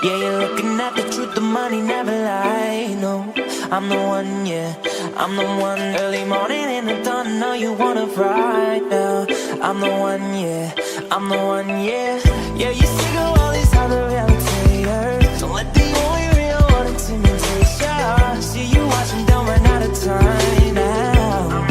Yeah, you're looking at the truth, the money never lie. No, I'm the one, yeah, I'm the one. Early morning in the dawn, know you wanna ride now. I'm the one, yeah, I'm the one, yeah. Yeah, you sick of all these other imitators. Don't let the only real one intimidate ya. See you watching, don't run out of time now.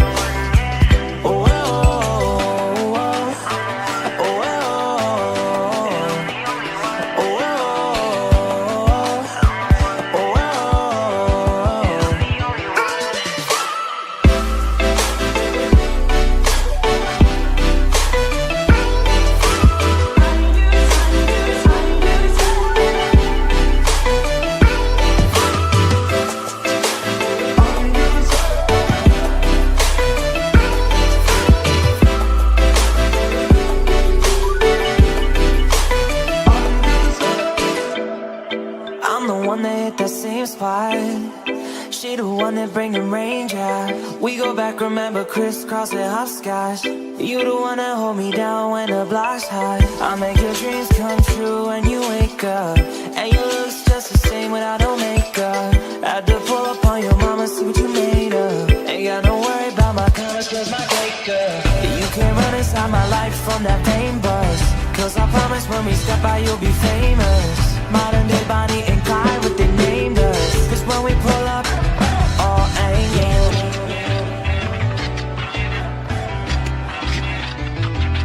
Oh, she the one that bringin' rain, yeah. We go back, remember crisscross and hopscotch. You the one that hold me down when the block's hot. I make your dreams come true when you wake up, and your looks just the same without no makeup. Had to pull up on your mama, see what you made of. Ain't got no worry about my colors, cause my breakup. You can't run inside my life from that fame buzz, cause I promise when we step out you'll be famous. Modern day Bonnie and Clyde, what they named us. Cause when we pull up, all angel,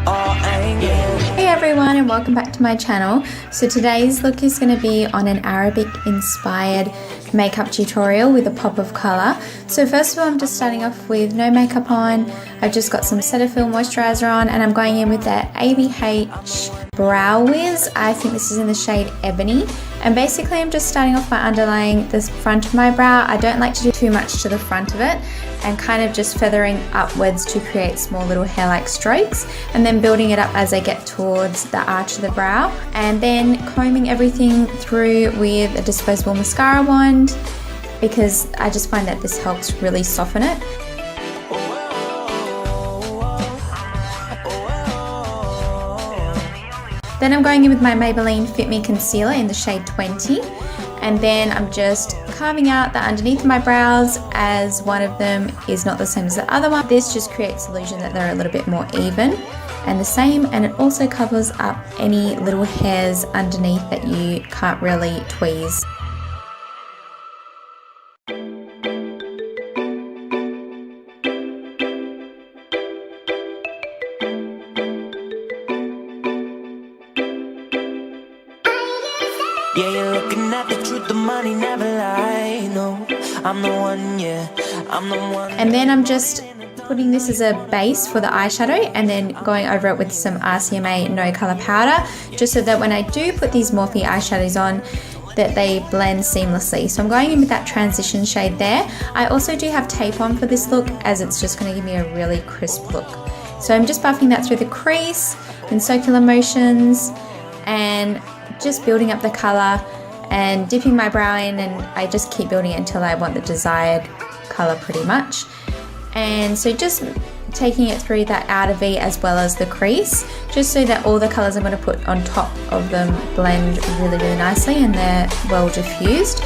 all angel. Hey everyone, and welcome back to my channel. So today's look is going to be on an Arabic inspired makeup tutorial with a pop of colour. So first of all, I'm just starting off with no makeup on. I've just got some Cetaphil Moisturiser on, and I'm going in with the ABHBrow Wiz. I think this is in the shade Ebony. And basically I'm just starting off by underlaying this front of my brow. I don't like to do too much to the front of it, and kind of just feathering upwards to create small little hair-like strokes, and then building it up as I get towards the arch of the brow, and then combing everything through with a disposable mascara wand, because I just find that this helps really soften it. Then I'm going in with my Maybelline Fit Me Concealer in the shade 20, and then I'm just carving out the underneath of my brows, as one of them is not the same as the other one. This just creates the illusion that they're a little bit more even and the same, and it also covers up any little hairs underneath that you can't really tweeze. Yeah, you're looking at the truth, the money never lie. No, I'm the one, yeah, I'm the one. And then I'm just putting this as a base for the eyeshadow, and then going over it with some RCMA no color powder, just so that when I do put these Morphe eyeshadows on, that they blend seamlessly. So I'm going in with that transition shade there. I also do have tape on for this look, as it's just going to give me a really crisp look. So I'm just buffing that through the crease in circular motions, and just building up the color and dipping my brow in, and I just keep building it until I want the desired color pretty much. And so just taking it through that outer V as well as the crease, just so that all the colors I'm going to put on top of them blend really, really nicely and they're well diffused.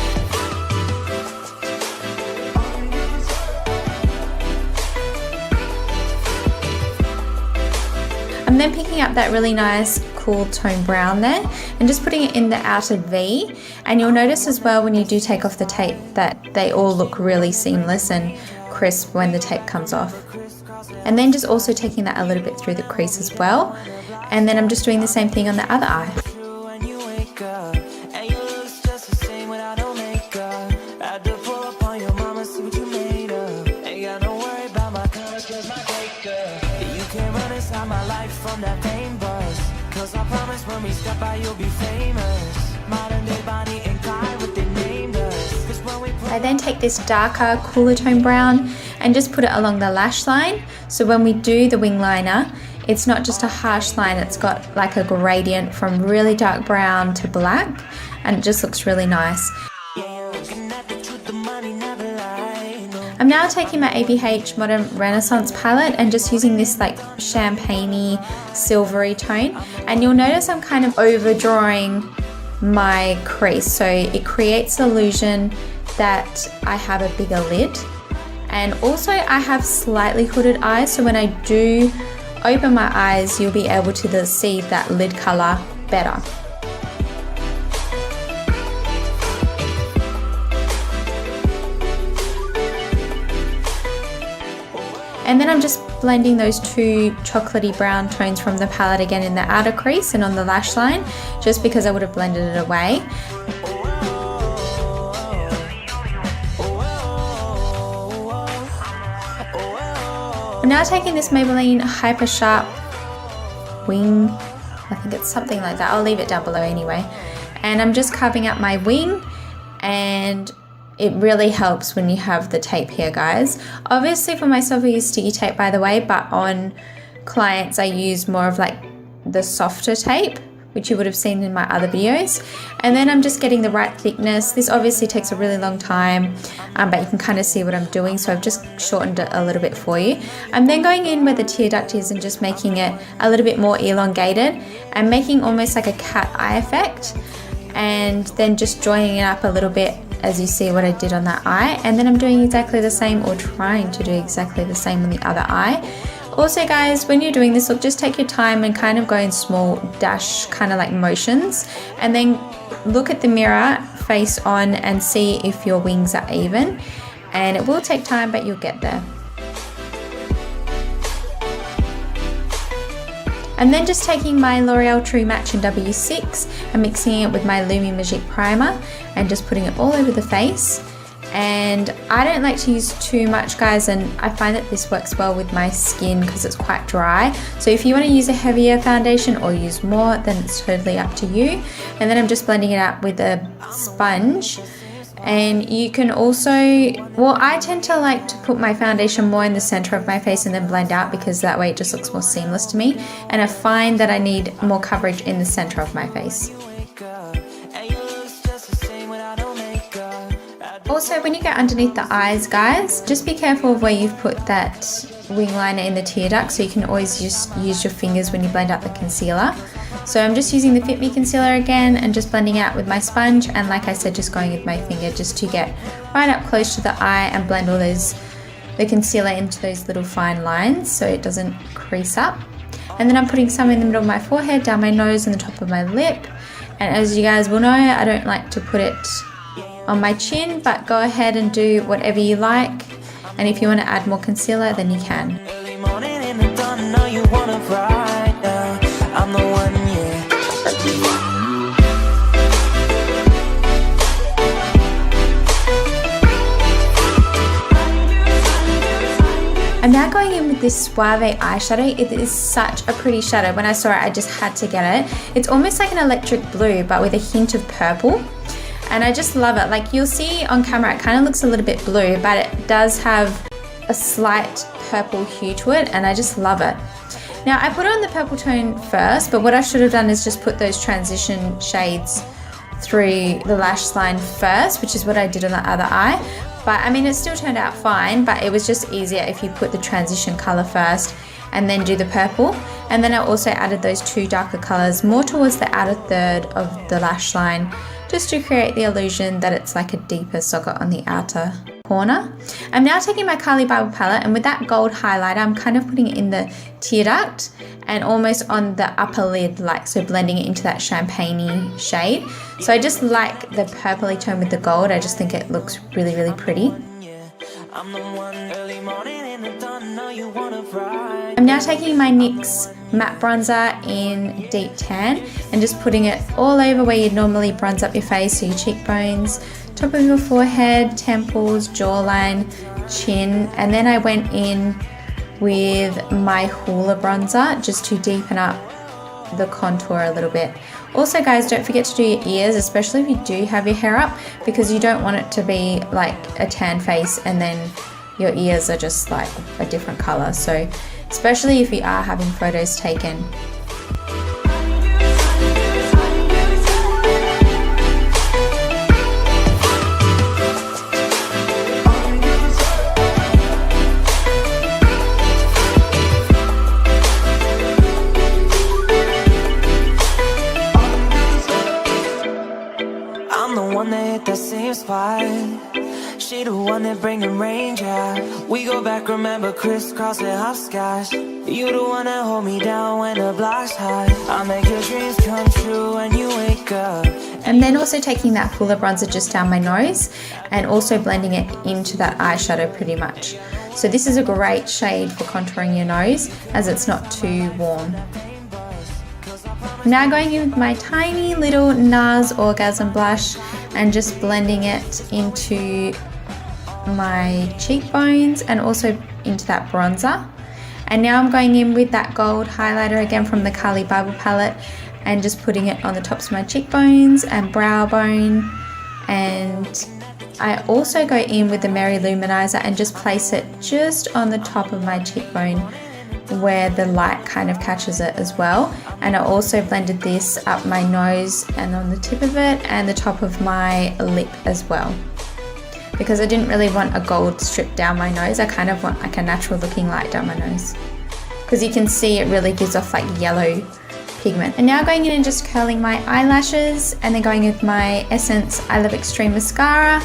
I'm then picking up that really nice cool tone brown there and just putting it in the outer V, and you'll notice as well when you do take off the tape that they all look really seamless and crisp when the tape comes off. And then just also taking that a little bit through the crease as well, and then I'm just doing the same thing on the other eye. I promise when we step out you'll be famous. Modern day Bonnie and Clyde, what they named us. I then take this darker, cooler tone brown and just put it along the lash line. So when we do the wing liner, it's not just a harsh line, it's got like a gradient from really dark brown to black, and it just looks really nice. I'm now taking my ABH Modern Renaissance palette and just using this like champagne-y, silvery tone, and you'll notice I'm kind of overdrawing my crease. So it creates the illusion that I have a bigger lid. And also I have slightly hooded eyes, so when I do open my eyes, you'll be able to see that lid color better. And then I'm just blending those two chocolatey brown tones from the palette again in the outer crease and on the lash line, just because I would have blended it away. I'm now taking this Maybelline Hyper Sharp Wing, I think it's something like that, I'll leave it down below anyway. And I'm just carving out my wing, and it really helps when you have the tape here, guys. Obviously for myself I use sticky tape, by the way, but on clients I use more of like the softer tape, which you would have seen in my other videos. And then I'm just getting the right thickness. This obviously takes a really long time, but you can kind of see what I'm doing, so I've just shortened it a little bit for you. I'm then going in where the tear duct is and just making it a little bit more elongated and making almost like a cat eye effect, and then just joining it up a little bit, as you see what I did on that eye. And then I'm doing exactly the same, or trying to do exactly the same on the other eye. Also guys, when you're doing this look, just take your time and kind of go in small dash kind of like motions, and then look at the mirror face on and see if your wings are even, and it will take time, but you'll get there. And then just taking my L'Oreal True Match in W6 and mixing it with my Lumi Magique primer and just putting it all over the face. And I don't like to use too much, guys, and I find that this works well with my skin because it's quite dry. So if you want to use a heavier foundation or use more, then it's totally up to you. And then I'm just blending it out with a sponge. And you can also, well, I tend to like to put my foundation more in the center of my face and then blend out, because that way it just looks more seamless to me. And I find that I need more coverage in the center of my face. Also, when you go underneath the eyes, guys, just be careful of where you've put that wing liner in the tear duct, so you can always just use your fingers when you blend out the concealer. So I'm just using the Fit Me Concealer again and just blending out with my sponge, and like I said, just going with my finger just to get right up close to the eye and blend all the concealer into those little fine lines so it doesn't crease up. And then I'm putting some in the middle of my forehead, down my nose and the top of my lip. And as you guys will know, I don't like to put it on my chin, but go ahead and do whatever you like. And if you want to add more concealer, then you can. I'm now going in with this Suave eyeshadow. It is such a pretty shadow. When I saw it, I just had to get it. It's almost like an electric blue, but with a hint of purple. And I just love it. Like you'll see on camera, it kind of looks a little bit blue, but it does have a slight purple hue to it, and I just love it. Now I put on the purple tone first, but what I should have done is just put those transition shades through the lash line first, which is what I did on the other eye. But I mean, it still turned out fine, but it was just easier if you put the transition color first and then do the purple. And then I also added those two darker colors more towards the outer third of the lash line, just to create the illusion that it's like a deeper socket on the outer corner. I'm now taking my Carli Bybel palette, and with that gold highlighter, I'm kind of putting it in the tear duct and almost on the upper lid, like so, blending it into that champagne-y shade. So I just like the purpley tone with the gold. I just think it looks really, really pretty. I'm now taking my NYX matte bronzer in Deep Tan and just putting it all over where you'd normally bronze up your face, so your cheekbones, top of your forehead, temples, jawline, chin. And then I went in with my Hoola bronzer just to deepen up the contour a little bit. Also guys, don't forget to do your ears, especially if you do have your hair up, because you don't want it to be like a tan face and then your ears are just like a different color. So especially if you are having photos taken. She the one that bringing rain, yeah. We go back, remember crisscrossing half skies. You the one that hold me down when the block's high. I make your dreams come true when you wake up. And then also taking that fuller bronzer just down my nose and also blending it into that eyeshadow pretty much. So this is a great shade for contouring your nose as it's not too warm. Now going in with my tiny little NARS Orgasm blush and just blending it into my cheekbones and also into that bronzer. And now I'm going in with that gold highlighter again from the Carli Bybel palette and just putting it on the tops of my cheekbones and brow bone. And I also go in with the Mary Luminizer and just place it just on the top of my cheekbone where the light kind of catches it as well. And I also blended this up my nose and on the tip of it and the top of my lip as well, because I didn't really want a gold strip down my nose. I kind of want like a natural looking light down my nose, because you can see it really gives off like yellow pigment. And now going in and just curling my eyelashes and then going with my Essence I Love Extreme Mascara.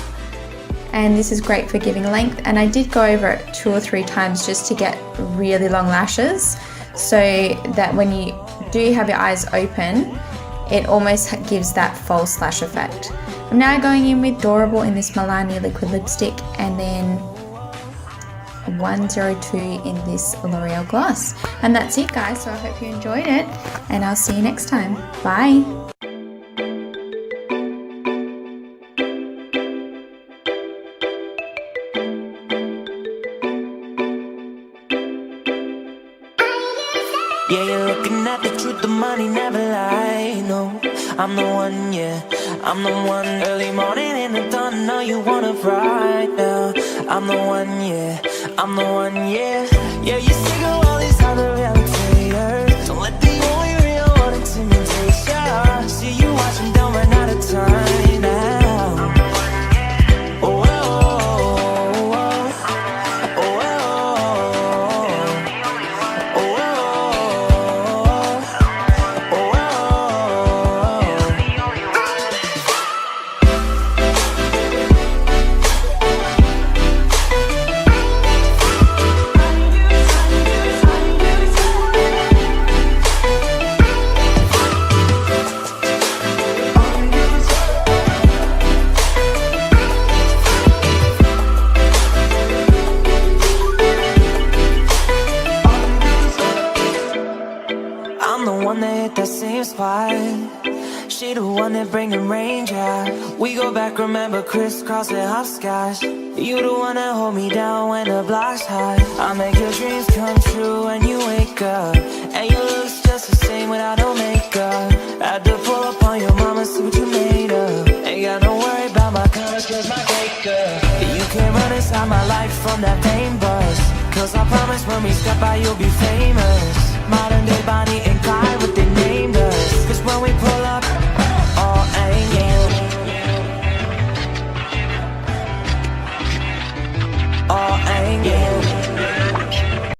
And this is great for giving length, and I did go over it 2 or 3 times just to get really long lashes so that when you do have your eyes open it almost gives that false lash effect. I'm now going in with Adorable in this Milani liquid lipstick and then 102 in this L'Oreal gloss. And that's it guys, so I hope you enjoyed it and I'll see you next time. Bye! Yeah, you're looking at the truth, the money never lie. No, I'm the one, yeah, I'm the one. Early morning in the dawn, know you wanna ride now. I'm the one, yeah, I'm the one, yeah. Yeah, you sick of all these other imitators. Don't let the only real one intimidate ya. See you watching, don't run out of time now. Oh, she the one that bringing rain, yeah. We go back, remember crisscrossing half skies. You the one that hold me down when the block's high. I make your dreams come true when you wake up, and your looks just the same without no makeup. Had to pull up on your mama, see what you made of. Ain't got no worry about my colors, cause my makeup. You can't run inside my life from that pain bus, cause I promise when we step out you'll be famous. Modern day Bonnie